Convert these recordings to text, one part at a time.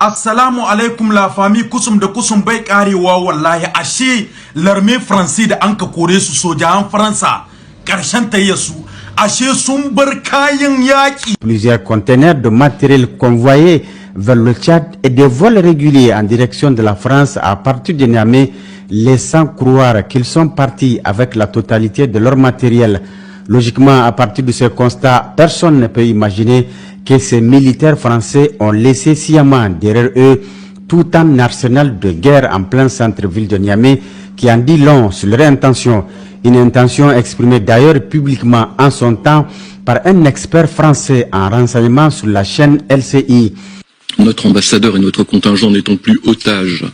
Assalamu alaikum la famille kusum da kusum bai karewa wallahi ashe l'armée française da anka kore su sojan Faransa karshen tayyasu ashe sun bar kayan yaki. Plusieurs conteneurs de matériel convoyés vers le Tchad et des vols réguliers en direction de la France à partir de Niamey, laissant croire qu'ils sont partis avec la totalité de leur matériel. Logiquement, à partir de ce constat, personne ne peut imaginer que ces militaires français ont laissé sciemment derrière eux tout un arsenal de guerre en plein centre-ville de Niamey qui en dit long sur leur intention. Une intention exprimée d'ailleurs publiquement en son temps par un expert français en renseignement sur la chaîne LCI. Notre ambassadeur et notre contingent n'étant plus otages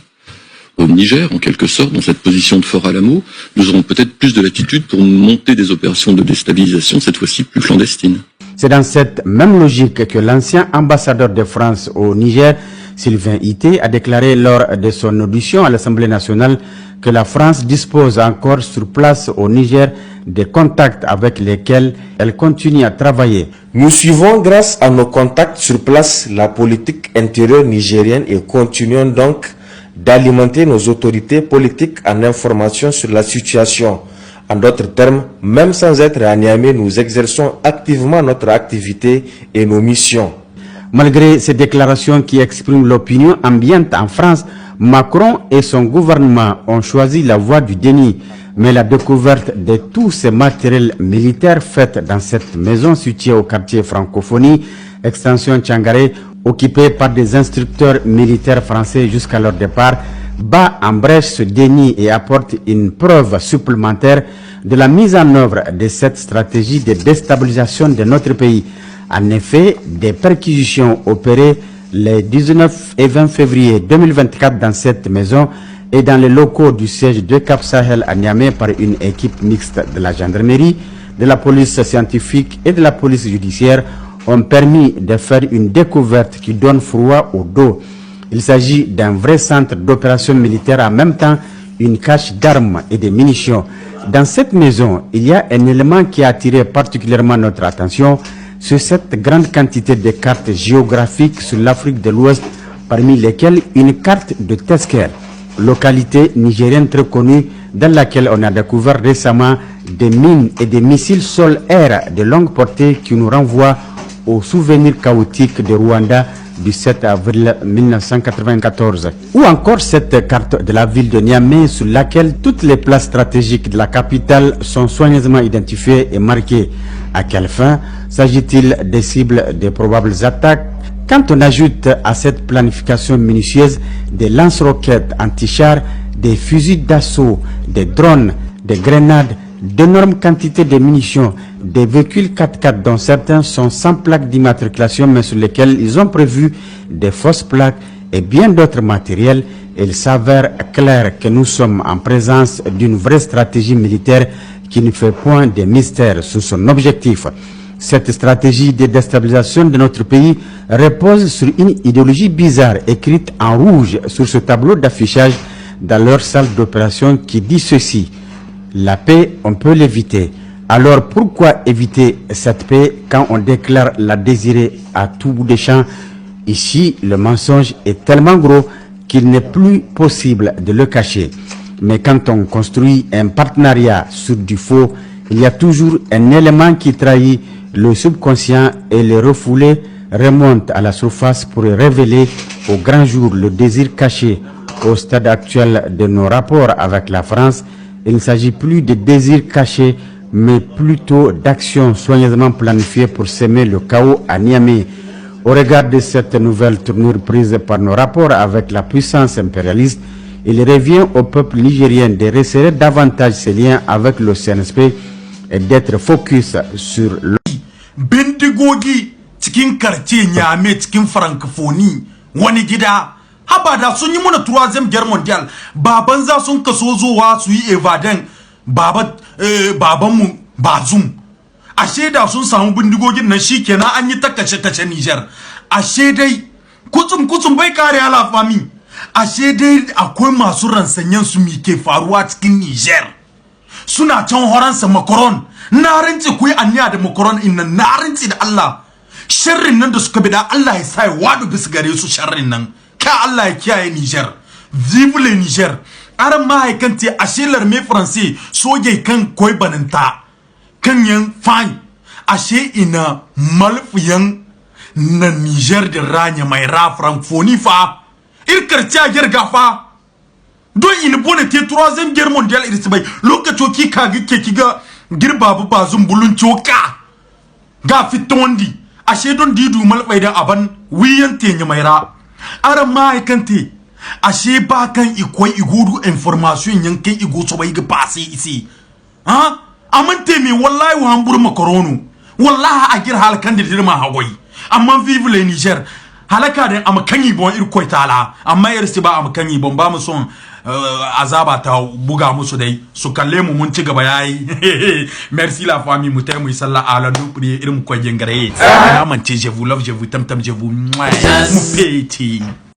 au Niger, en quelque sorte, dans cette position de Fort Alamo, nous aurons peut-être plus de latitude pour monter des opérations de déstabilisation, cette fois-ci plus clandestines. C'est dans cette même logique que l'ancien ambassadeur de France au Niger, Sylvain Ité, a déclaré lors de son audition à l'Assemblée nationale que la France dispose encore sur place au Niger des contacts avec lesquels elle continue à travailler. Nous suivons grâce à nos contacts sur place la politique intérieure nigérienne et continuons donc d'alimenter nos autorités politiques en information sur la situation. En d'autres termes, même sans être à Niamey, nous exerçons activement notre activité et nos missions. Malgré ces déclarations qui expriment l'opinion ambiante en France, Macron et son gouvernement ont choisi la voie du déni. Mais la découverte de tous ces matériels militaires faits dans cette maison située au quartier Francophonie, extension Tchangaré, occupée par des instructeurs militaires français jusqu'à leur départ, bat en brèche ce déni et apporte une preuve supplémentaire de la mise en œuvre de cette stratégie de déstabilisation de notre pays. En effet, des perquisitions opérées les 19 et 20 février 2024 dans cette maison et dans les locaux du siège de Cap Sahel à Niamey par une équipe mixte de la gendarmerie, de la police scientifique et de la police judiciaire ont permis de faire une découverte qui donne froid au dos. Il s'agit d'un vrai centre d'opération militaire, en même temps une cache d'armes et de munitions. Dans cette maison, il y a un élément qui a attiré particulièrement notre attention, c'est cette grande quantité de cartes géographiques sur l'Afrique de l'Ouest, parmi lesquelles une carte de Tesker, localité nigérienne très connue dans laquelle on a découvert récemment des mines et des missiles sol-air de longue portée qui nous renvoient au souvenir chaotique de Rwanda du 7 avril 1994. Ou encore cette carte de la ville de Niamey sur laquelle toutes les places stratégiques de la capitale sont soigneusement identifiées et marquées. À quelle fin s'agit-il des cibles des probables attaques? Quand on ajoute à cette planification minutieuse des lance-roquettes anti-chars, des fusils d'assaut, des drones, des grenades, d'énormes quantités de munitions, des véhicules 4x4 dont certains sont sans plaque d'immatriculation mais sur lesquels ils ont prévu des fausses plaques et bien d'autres matériels, il s'avère clair que nous sommes en présence d'une vraie stratégie militaire qui ne fait point de mystère sur son objectif. Cette stratégie de déstabilisation de notre pays repose sur une idéologie bizarre écrite en rouge sur ce tableau d'affichage dans leur salle d'opération qui dit ceci: la paix, on peut l'éviter. Alors pourquoi éviter cette paix quand on déclare la désirer à tout bout des champs? Ici, le mensonge est tellement gros qu'il n'est plus possible de le cacher. Mais quand on construit un partenariat sur du faux, il y a toujours un élément qui trahit le subconscient et le refoulé remonte à la surface pour révéler au grand jour le désir caché. Au stade actuel de nos rapports avec la France, il ne s'agit plus de désirs cachés, mais plutôt d'actions soigneusement planifiées pour semer le chaos à Niamey. Au regard de cette nouvelle tournure prise par nos rapports avec la puissance impérialiste, il revient au peuple nigérien de resserrer davantage ses liens avec le CNSP et d'être focus sur le... Bindigogi cikin quartier Niamey cikin Francophonie wani gida haba da sun yi mana troisième guerre mondiale baban za sun kaso zuwa su yi evaden baban mu Bazoum ashe da sun samu bindigogin nan shikenan an yi ta kace Niger ashe dai kutsum bai kare ala fami ashe dai akwai masu ransanyen su mi ke faruwa cikin Niger suna can horansa Macron na rantsi ku yi anya da Macron inna na rantsi da Allah sharrin nan da suka bi da Allah ya sa ya wadu bisa gare su sharrin nan ka Allah ya kiyaye Niger vive le Niger aran ma hay kan te ashe l'armée français soje kan koy bananta kan yan fine ashe ina malfiyan na Niger de ranya mai ra francophonie fa il kartia gerga fa don in bone te 3e guerre mondiale il sibai lokaci ki kaga ke kiga girba ba zumbulun choka ga fitondi ashe don didu malfai da aban wiyan te nya mai ra aran ma kante ashe ba kan ikoi igudu information yankin igu so bai ga pase isi ha amante mi wallahi wa hambur makaronu wallahi a gir hal kan dirma hagoi amma vive le Niger halaka da amakanyi bon irkoi tala amma yarsi ba amakanyi bon ba mu son azaba ta buga musu dai su kalle mu mun ci gaba yayi merci la famille mu tayi mu sallah ala du prier irin ko jengare ya mance je vous love je vous tam tam je vous mu peti